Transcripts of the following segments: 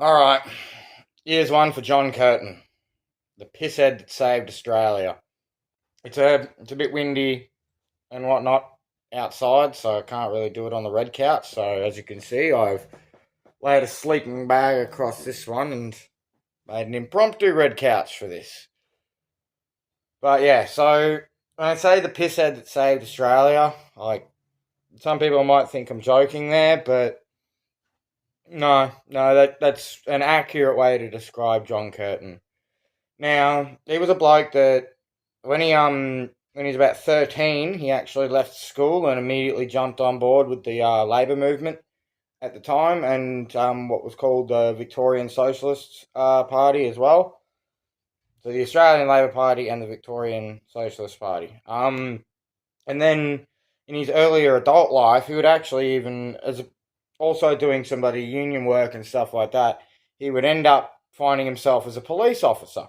Alright, here's one for John Curtin, the pisshead that saved Australia. It's a bit windy and whatnot outside, so I can't really do it on the red couch. So as you can see, I've laid a sleeping bag across this one and made an impromptu red couch for this. But yeah, so when I say the pisshead that saved Australia, like some people might think I'm joking there, but no, that's an accurate way to describe John Curtin. Now, he was a bloke that when he was about 13, he actually left school and immediately jumped on board with the Labour movement at the time and what was called the Victorian Socialist Party as well. So the Australian Labour Party and the Victorian Socialist Party. And then in his earlier adult life, he would actually also doing some bloody union work and stuff like that. He would end up finding himself as a police officer.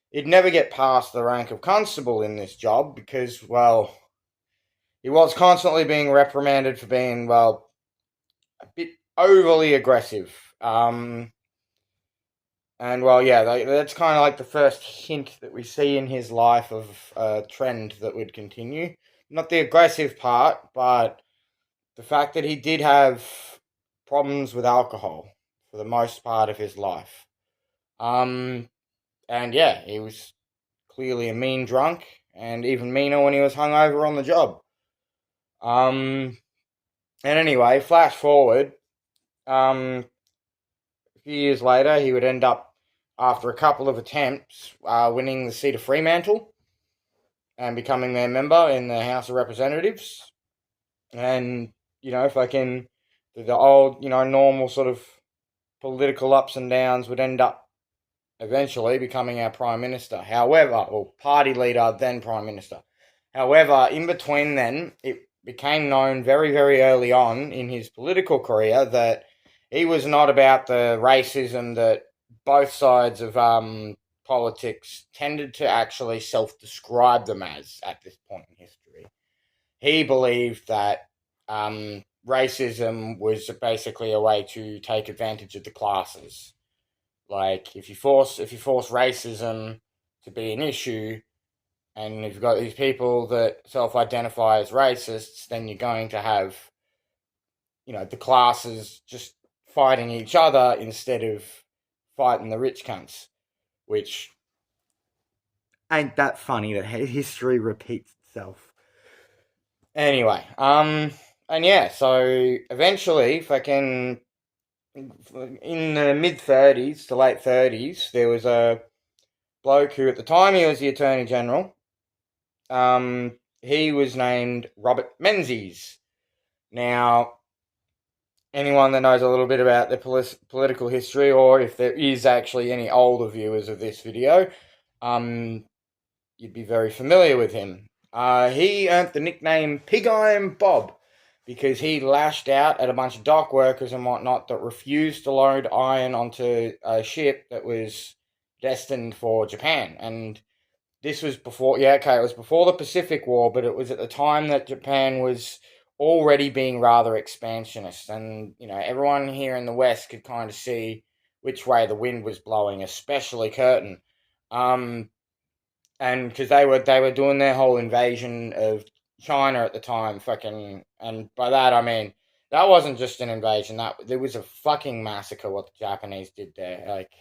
He'd never get past the rank of constable in this job because, well, he was constantly being reprimanded for being, well, a bit overly aggressive. And, well, yeah, that's kind of like the first hint that we see in his life of a trend that would continue. Not the aggressive part, but the fact that he did have problems with alcohol for the most part of his life. And yeah, he was clearly a mean drunk, and even meaner when he was hungover on the job. And anyway, flash forward, a few years later, he would end up, after a couple of attempts, winning the seat of Fremantle and becoming their member in the House of Representatives. And, the old, normal sort of political ups and downs would end up eventually becoming our Prime Minister. However, or party leader, then Prime Minister. However, in between then, it became known very, very early on in his political career that he was not about the racism that both sides of politics tended to actually self-describe them as at this point in history. He believed that racism was basically a way to take advantage of the classes. Like if you force racism to be an issue, and if you've got these people that self-identify as racists, then you're going to have, the classes just fighting each other instead of fighting the rich cunts, which ain't that funny that history repeats itself. Anyway, and yeah, so eventually, fucking in the mid-30s to late 30s, there was a bloke who, at the time, he was the Attorney General. He was named Robert Menzies. Now, anyone that knows a little bit about the political history, or if there is actually any older viewers of this video, you'd be very familiar with him. He earned the nickname Pig Iron Bob because he lashed out at a bunch of dock workers and whatnot that refused to load iron onto a ship that was destined for Japan. And this was before, it was before the Pacific War, but it was at the time that Japan was already being rather expansionist. And, everyone here in the West could kind of see which way the wind was blowing, especially Curtin. And because they were doing their whole invasion of China at the time, and by that I mean that wasn't just an invasion. There was a fucking massacre what the Japanese did there. Like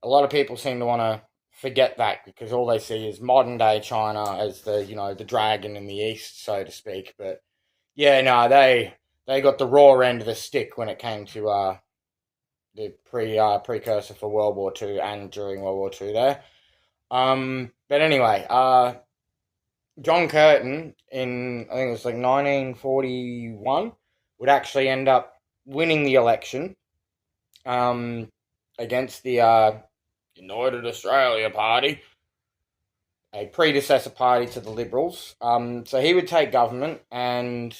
a lot of people seem to want to forget that because all they see is modern day China as the dragon in the east, so to speak. But yeah, no, they got the raw end of the stick when it came to the precursor for World War II and during World War II there. But anyway, John Curtin in, I think it was like 1941, would actually end up winning the election against the United Australia Party, a predecessor party to the Liberals. So he would take government and,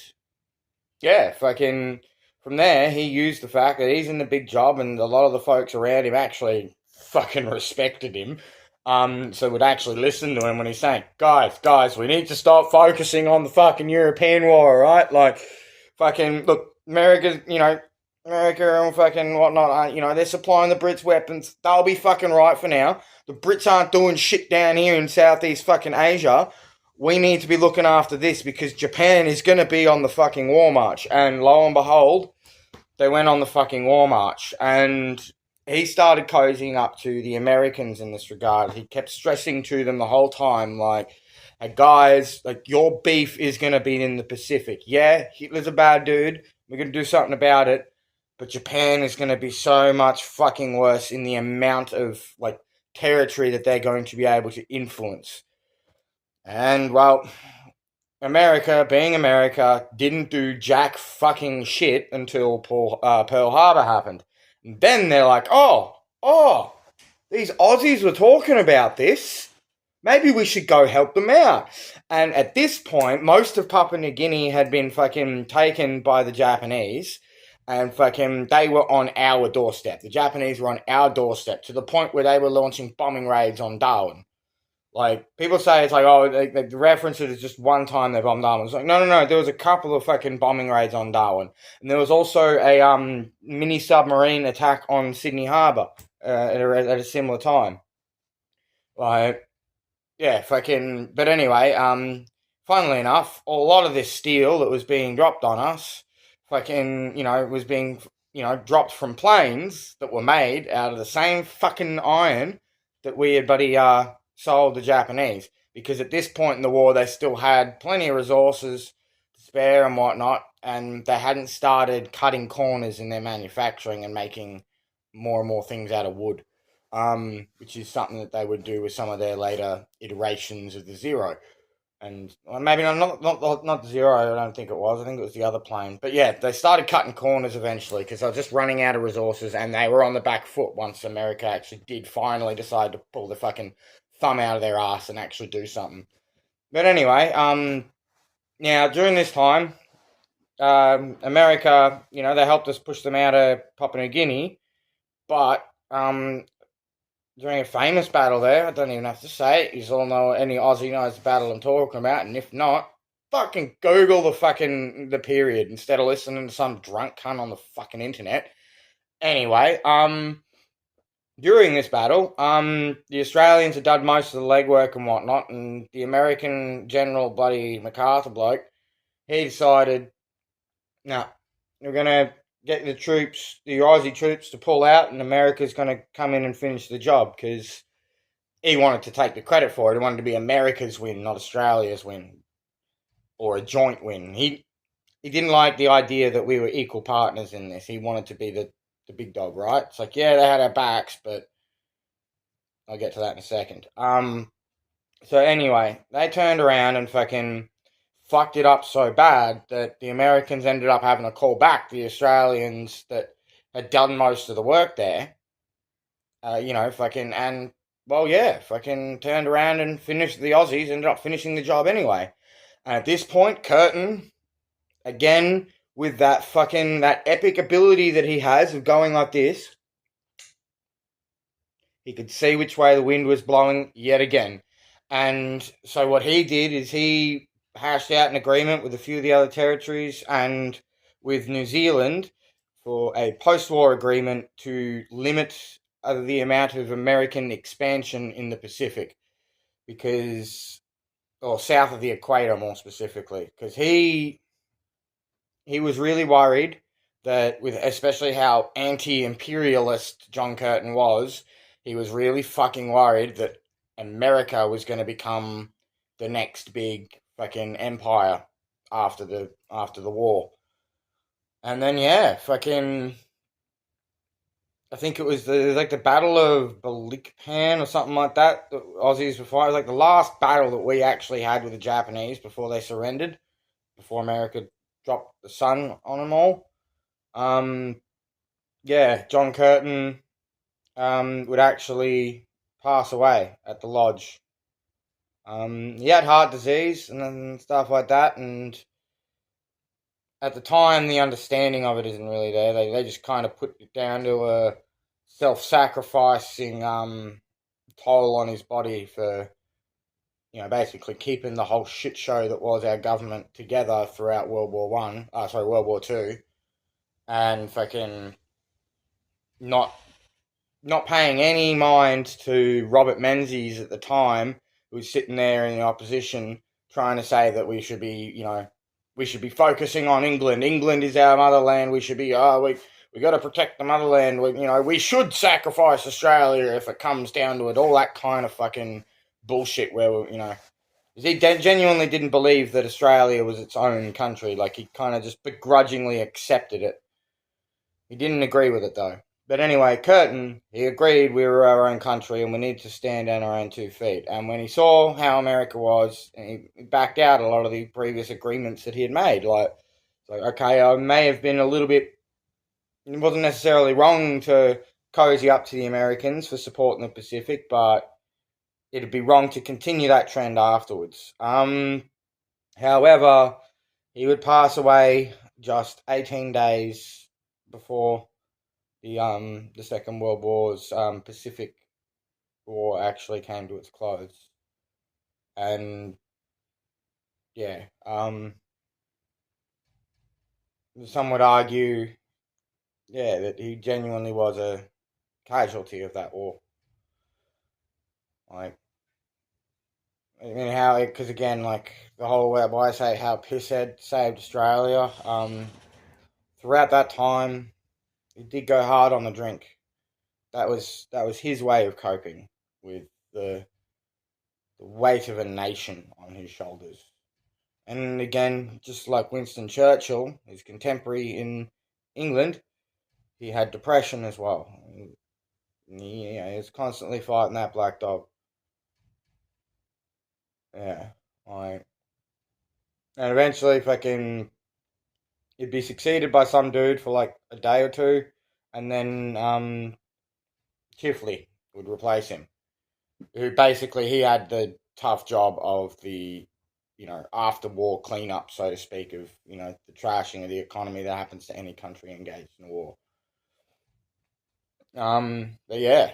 from there, he used the fact that he's in the big job and a lot of the folks around him actually fucking respected him. So would actually listen to him when he's saying, guys, we need to stop focusing on the fucking European war, right? Like, look, America, America and fucking whatnot, they're supplying the Brits weapons. They'll be fucking right for now. The Brits aren't doing shit down here in Southeast fucking Asia. We need to be looking after this because Japan is going to be on the fucking war march. And lo and behold, they went on the fucking war march. And he started cozying up to the Americans in this regard. He kept stressing to them the whole time, like, hey guys, like, your beef is going to be in the Pacific. Yeah, Hitler's a bad dude. We're going to do something about it. But Japan is going to be so much fucking worse in the amount of, like, territory that they're going to be able to influence. And, well, America, being America, didn't do jack fucking shit until Pearl Harbor happened. And then they're like, oh, these Aussies were talking about this. Maybe we should go help them out. And at this point, most of Papua New Guinea had been fucking taken by the Japanese. And fucking, they were on our doorstep. The Japanese were on our doorstep to the point where they were launching bombing raids on Darwin. Like, people say it's like, oh, they reference it as just one time they bombed Darwin. It's like, no, there was a couple of fucking bombing raids on Darwin. And there was also a mini submarine attack on Sydney Harbour at a similar time. Like, yeah, fucking, but anyway, funnily enough, a lot of this steel that was being dropped on us, fucking, was being, dropped from planes that were made out of the same fucking iron that we had sold the Japanese. Because at this point in the war, they still had plenty of resources to spare and whatnot, and they hadn't started cutting corners in their manufacturing and making more and more things out of wood. Which is something that they would do with some of their later iterations of the Zero. And well, maybe not the Zero, I don't think it was. I think it was the other plane. But yeah, they started cutting corners eventually because they were just running out of resources and they were on the back foot once America actually did finally decide to pull the fucking thumb out of their ass and actually do something. But anyway, now during this time, America, they helped us push them out of Papua New Guinea, but during a famous battle there, I don't even have to say it, you all know, any Aussie knows the battle I'm talking about, and if not, fucking Google the period instead of listening to some drunk cunt on the fucking internet. Anyway, during this battle, the Australians had done most of the legwork and whatnot, and the American General bloody MacArthur bloke, he decided, no, we're gonna get the Aussie troops to pull out, and America's gonna come in and finish the job, because he wanted to take the credit for it. He wanted to be America's win, not Australia's win, or a joint win. He didn't like the idea that we were equal partners in this. He wanted to be the big dog, right? It's like, yeah, they had our backs, but I'll get to that in a second. So anyway, they turned around and fucking fucked it up so bad that the Americans ended up having to call back the Australians that had done most of the work there. Fucking, and, well, yeah, fucking turned around and finished. The Aussies ended up finishing the job anyway. And at this point, Curtin, again, with that epic ability that he has of going like this, he could see which way the wind was blowing yet again. And so what he did is he hashed out an agreement with a few of the other territories and with New Zealand for a post-war agreement to limit the amount of American expansion in the Pacific, or south of the equator more specifically, because he was really worried that, with especially how anti-imperialist John Curtin was, he was really fucking worried that America was going to become the next big fucking empire after the war. And then yeah, fucking, I think it was the Battle of Balikpapan or something like that. The Aussies were fighting. It was like the last battle that we actually had with the Japanese before they surrendered, before America dropped the sun on them all. Yeah, John Curtin would actually pass away at the lodge. He had heart disease and stuff like that, and at the time, the understanding of it isn't really there. They just kind of put it down to a self-sacrificing toll on his body for, basically keeping the whole shit show that was our government together throughout World War Two. and fucking not paying any mind to Robert Menzies at the time, who was sitting there in the opposition trying to say that we should be, we should be focusing on England. England is our motherland. We should be, we got to protect the motherland. We should sacrifice Australia if it comes down to it. All that kind of fucking bullshit where, he genuinely didn't believe that Australia was its own country. Like, he kind of just begrudgingly accepted it. He didn't agree with it, though. But anyway, Curtin, he agreed we were our own country and we need to stand on our own 2 feet. And when he saw how America was, he backed out a lot of the previous agreements that he had made. Like, okay, I may have been a little bit... It wasn't necessarily wrong to cozy up to the Americans for supporting the Pacific, but it'd be wrong to continue that trend afterwards. However, he would pass away just 18 days before the Second World War's Pacific War actually came to its close. And yeah, some would argue, yeah, that he genuinely was a casualty of that war. Like, I mean, because again, like, the whole why I say how Pisshead saved Australia, throughout that time, he did go hard on the drink. That was his way of coping with the weight of a nation on his shoulders. And again, just like Winston Churchill, his contemporary in England, he had depression as well. He was constantly fighting that black dog. Yeah, like, and eventually, fucking, he'd be succeeded by some dude for like a day or two, and then Chifley would replace him, who basically he had the tough job of the after war cleanup, so to speak, of the trashing of the economy that happens to any country engaged in a war. But yeah,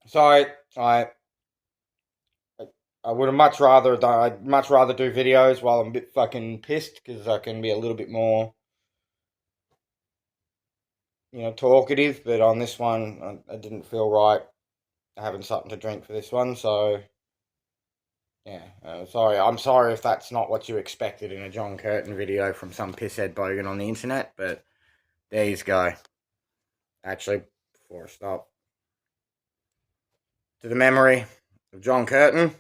so I would have I'd much rather do videos while I'm a bit fucking pissed, because I can be a little bit more talkative. But on this one, I didn't feel right having something to drink for this one, so yeah, I'm sorry if that's not what you expected in a John Curtin video from some pisshead bogan on the internet, but there you go. Actually, before I stop, to the memory of John Curtin,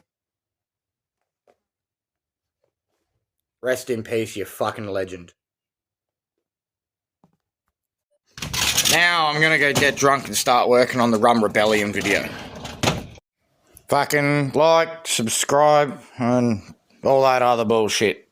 rest in peace, you fucking legend. Now I'm gonna go get drunk and start working on the Rum Rebellion video. Fucking like, subscribe, and all that other bullshit.